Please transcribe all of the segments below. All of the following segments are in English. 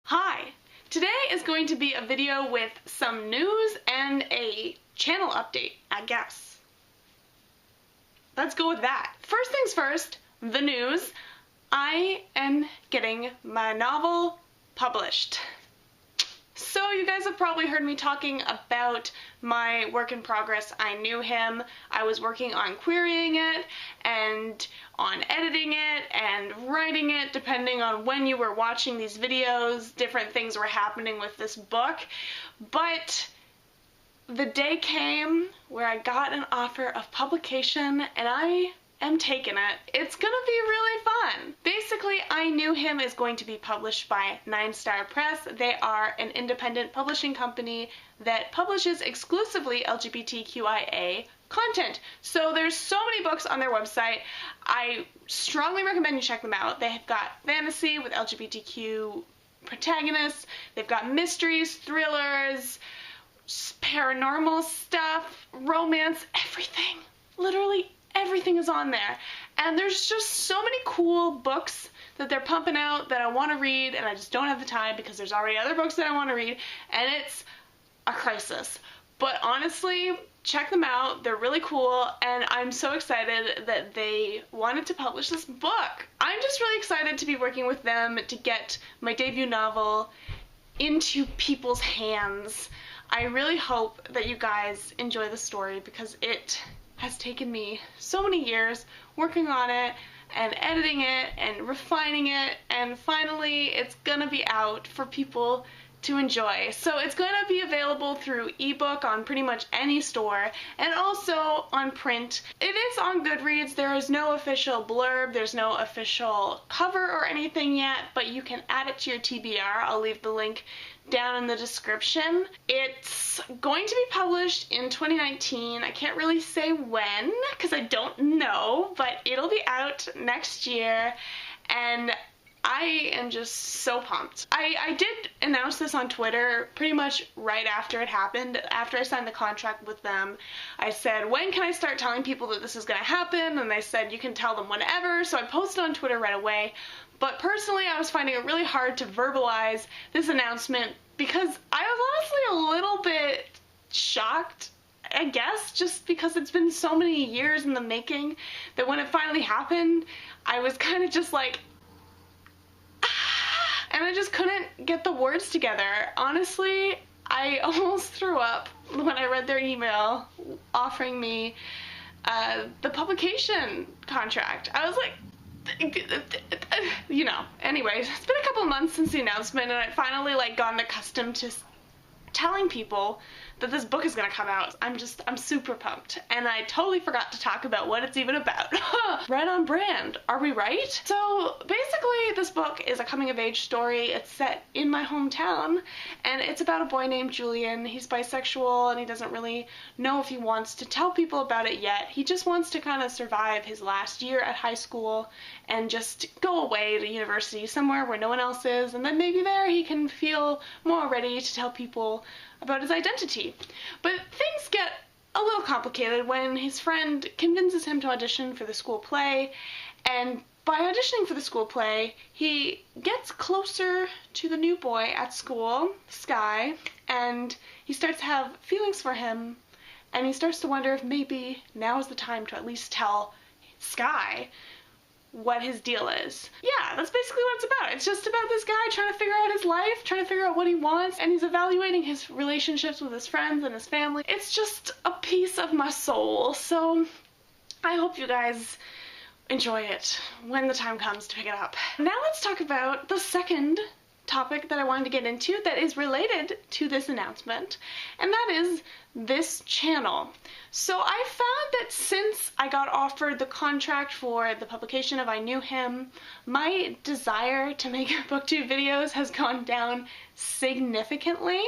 Hi! Today is going to be a video with some news and a channel update, I guess. Let's go with that. First things first, the news. I am getting my novel published. So you guys have probably heard me talking about my work in progress. I Knew Him. I was working on querying it and on editing it and writing it. Depending on when you were watching these videos, different things were happening with this book. But the day came where I got an offer of publication and I am taking it. It's gonna be really fun. Basically, I Knew Him is going to be published by 9 Star Press. They are an independent publishing company that publishes exclusively LGBTQIA content. So there's so many books on their website. I strongly recommend you check them out. They have got fantasy with LGBTQ protagonists. They've got mysteries, thrillers, paranormal stuff, romance, everything. Literally everything is on there. And there's just so many cool books that they're pumping out that I want to read, and I just don't have the time because there's already other books that I want to read, and it's a crisis. But honestly, check them out. They're really cool, and I'm so excited that they wanted to publish this book. I'm just really excited to be working with them to get my debut novel into people's hands. I really hope that you guys enjoy the story because it has taken me so many years working on it and editing it and refining it, and finally it's gonna be out for people to enjoy. So it's going to be available through ebook on pretty much any store and also on print. It is on Goodreads. There is no official blurb, there's no official cover or anything yet, but you can add it to your TBR. I'll leave the link down in the description. It's going to be published in 2019. I can't really say when because I don't know, but it'll be out next year, and I am just so pumped. I did announce this on Twitter pretty much right after it happened. After I signed the contract with them, I said, when can I start telling people that this is going to happen? And they said, you can tell them whenever. So I posted on Twitter right away. But personally, I was finding it really hard to verbalize this announcement because I was honestly a little bit shocked, I guess, just because it's been so many years in the making that when it finally happened, I was kind of just like, and I just couldn't get the words together. Honestly, I almost threw up when I read their email offering me the publication contract. I was like, you know, anyways, it's been a couple months since the announcement, and I finally gotten accustomed to telling people that this book is gonna come out. I'm super pumped, and I totally forgot to talk about what it's even about. Right on brand, are we right? So basically this book is a coming of age story. It's set in my hometown, and it's about a boy named Julian. He's bisexual, and he doesn't really know if he wants to tell people about it yet. He just wants to kind of survive his last year at high school and just go away to university somewhere where no one else is, and then maybe there he can feel more ready to tell people about his identity. But things get a little complicated when his friend convinces him to audition for the school play, and by auditioning for the school play, he gets closer to the new boy at school, Sky, and he starts to have feelings for him, and he starts to wonder if maybe now is the time to at least tell Sky what his deal is. Yeah, that's basically what it's about. It's just about this guy trying to figure out his life, trying to figure out what he wants, and he's evaluating his relationships with his friends and his family. It's just a piece of my soul, so I hope you guys enjoy it when the time comes to pick it up. Now let's talk about the second topic that I wanted to get into that is related to this announcement, and that is this channel. So I found that since I got offered the contract for the publication of I Knew Him, my desire to make booktube videos has gone down significantly.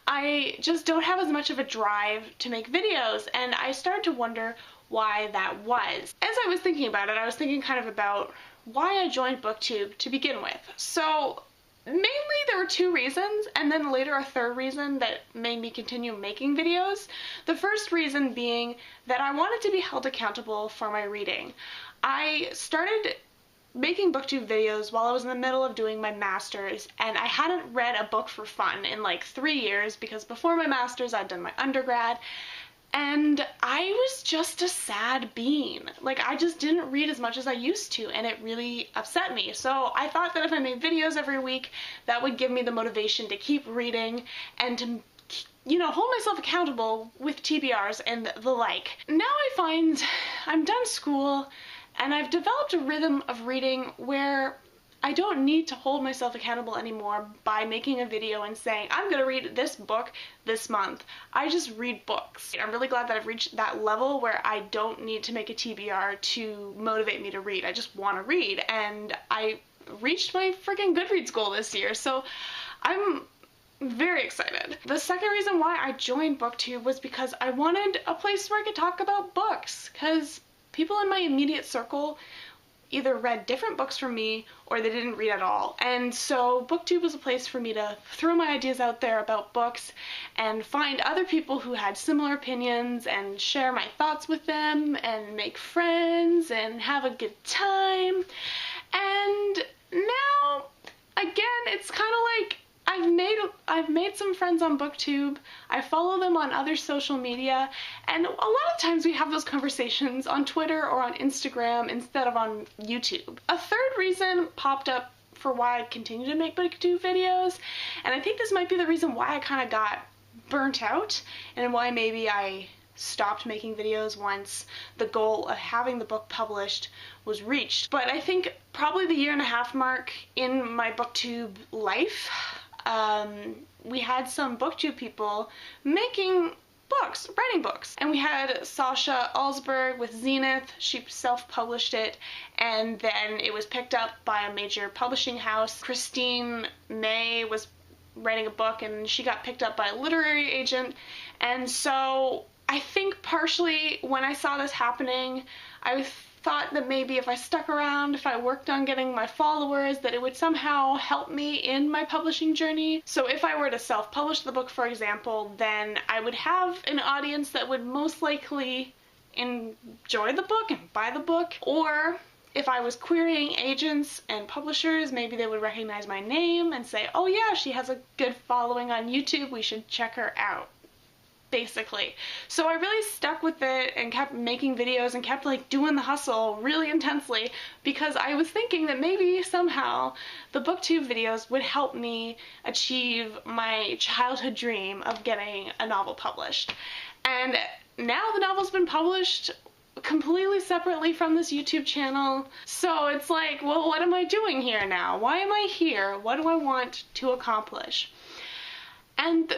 I just don't have as much of a drive to make videos, and I started to wonder why that was. As I was thinking about it, I was thinking kind of about why I joined booktube to begin with. So mainly there were 2 reasons, and then later a third reason that made me continue making videos. The first reason being that I wanted to be held accountable for my reading. I started making booktube videos while I was in the middle of doing my master's, and I hadn't read a book for fun in like 3 years because before my master's I'd done my undergrad, and I was just a sad bean. Like, I just didn't read as much as I used to, and it really upset me. So I thought that if I made videos every week, that would give me the motivation to keep reading and to, you know, hold myself accountable with TBRs and the like. Now I find I'm done school and I've developed a rhythm of reading where I don't need to hold myself accountable anymore by making a video and saying, I'm gonna read this book this month. I just read books. I'm really glad that I've reached that level where I don't need to make a TBR to motivate me to read. I just want to read, and I reached my freaking Goodreads goal this year, so I'm very excited. The second reason why I joined BookTube was because I wanted a place where I could talk about books, because people in my immediate circle either read different books from me or they didn't read at all. And so BookTube was a place for me to throw my ideas out there about books and find other people who had similar opinions and share my thoughts with them and make friends and have a good time. And now, again, it's kind of like I've made some friends on BookTube. I follow them on other social media, and a lot of times we have those conversations on Twitter or on Instagram instead of on YouTube. A third reason popped up for why I continue to make BookTube videos, and I think this might be the reason why I kind of got burnt out and why maybe I stopped making videos once the goal of having the book published was reached. But I think probably the 1.5 year mark in my BookTube life, we had some BookTube people making books, writing books. And we had Sasha Alsberg with Zenith. She self-published it, and then it was picked up by a major publishing house. Christine May was writing a book, and she got picked up by a literary agent. And so I think partially when I saw this happening, I thought that maybe if I stuck around, if I worked on getting my followers, that it would somehow help me in my publishing journey. So if I were to self-publish the book, for example, then I would have an audience that would most likely enjoy the book and buy the book. Or if I was querying agents and publishers, maybe they would recognize my name and say, oh yeah, she has a good following on YouTube, we should check her out, basically. So I really stuck with it and kept making videos and kept like doing the hustle really intensely because I was thinking that maybe somehow the BookTube videos would help me achieve my childhood dream of getting a novel published. And now the novel's been published completely separately from this YouTube channel. So it's like, well, what am I doing here now? Why am I here? What do I want to accomplish? And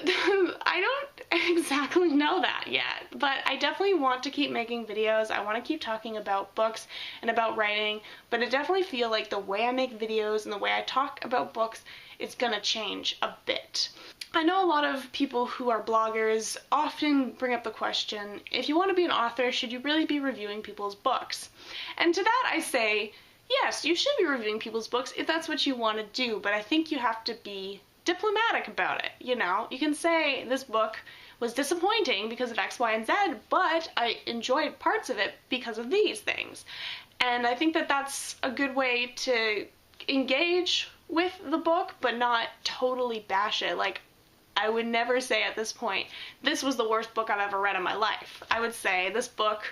I don't exactly know that yet, but I definitely want to keep making videos. I want to keep talking about books and about writing, but I definitely feel like the way I make videos and the way I talk about books is gonna change a bit. I know a lot of people who are bloggers often bring up the question, if you want to be an author, should you really be reviewing people's books? And to that I say, yes, you should be reviewing people's books if that's what you want to do, but I think you have to be diplomatic about it. You know, you can say this book was disappointing because of X, Y, and Z, but I enjoyed parts of it because of these things. And I think that that's a good way to engage with the book, but not totally bash it. Like, I would never say at this point, this was the worst book I've ever read in my life. I would say this book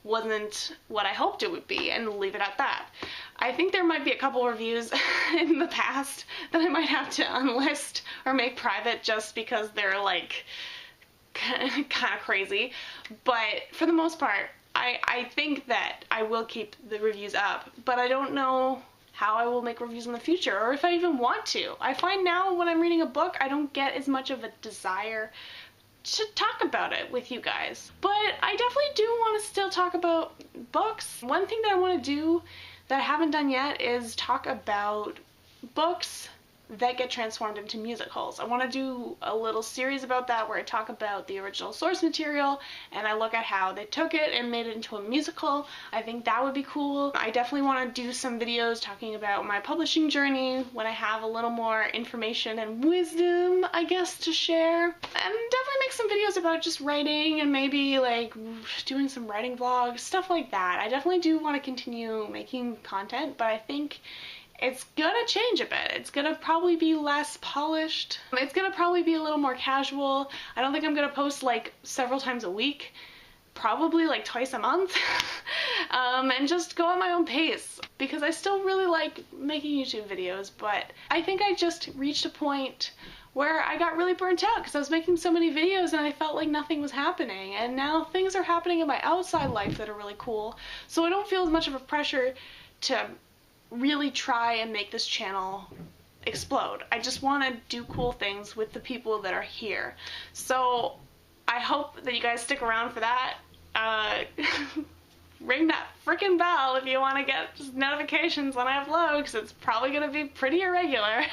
wasn't what I hoped it would be and leave it at that. I think there might be a couple reviews in the past that I might have to unlist or make private just because they're like kind of crazy, but for the most part I think that I will keep the reviews up, but I don't know how I will make reviews in the future or if I even want to. I find now when I'm reading a book I don't get as much of a desire to talk about it with you guys. But I definitely do want to still talk about books. One thing that I want to do that I haven't done yet is talk about books that get transformed into musicals. I want to do a little series about that where I talk about the original source material and I look at how they took it and made it into a musical. I think that would be cool. I definitely want to do some videos talking about my publishing journey when I have a little more information and wisdom, I guess, to share. And definitely make some videos about just writing and maybe like doing some writing vlogs, stuff like that. I definitely do want to continue making content, but I think it's gonna change a bit. It's gonna probably be less polished. It's gonna probably be a little more casual. I don't think I'm gonna post like several times a week. Probably like twice a month. And just go at my own pace, because I still really like making YouTube videos, but I think I just reached a point where I got really burnt out because I was making so many videos and I felt like nothing was happening, and now things are happening in my outside life that are really cool, so I don't feel as much of a pressure to really try and make this channel explode. I just want to do cool things with the people that are here. So I hope that you guys stick around for that. Ring that frickin' bell if you want to get notifications when I upload, because it's probably going to be pretty irregular.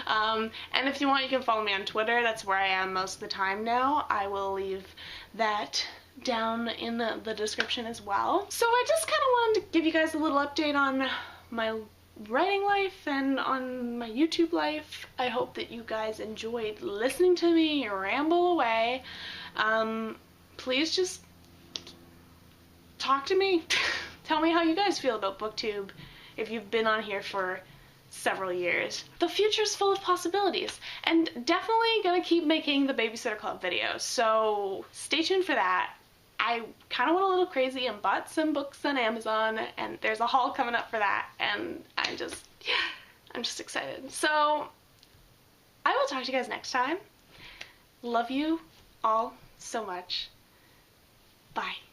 And if you want, you can follow me on Twitter. That's where I am most of the time now. I will leave that down in the description as well. So I just kind of wanted to give you guys a little update on my writing life and on my YouTube life. I hope that you guys enjoyed listening to me ramble away. Please just talk to me. Tell me how you guys feel about BookTube if you've been on here for several years. The future's full of possibilities, and definitely gonna keep making the Babysitter Club videos, so stay tuned for that. I kind of went a little crazy and bought some books on Amazon, and there's a haul coming up for that, and I'm just excited. So I will talk to you guys next time. Love you all so much. Bye.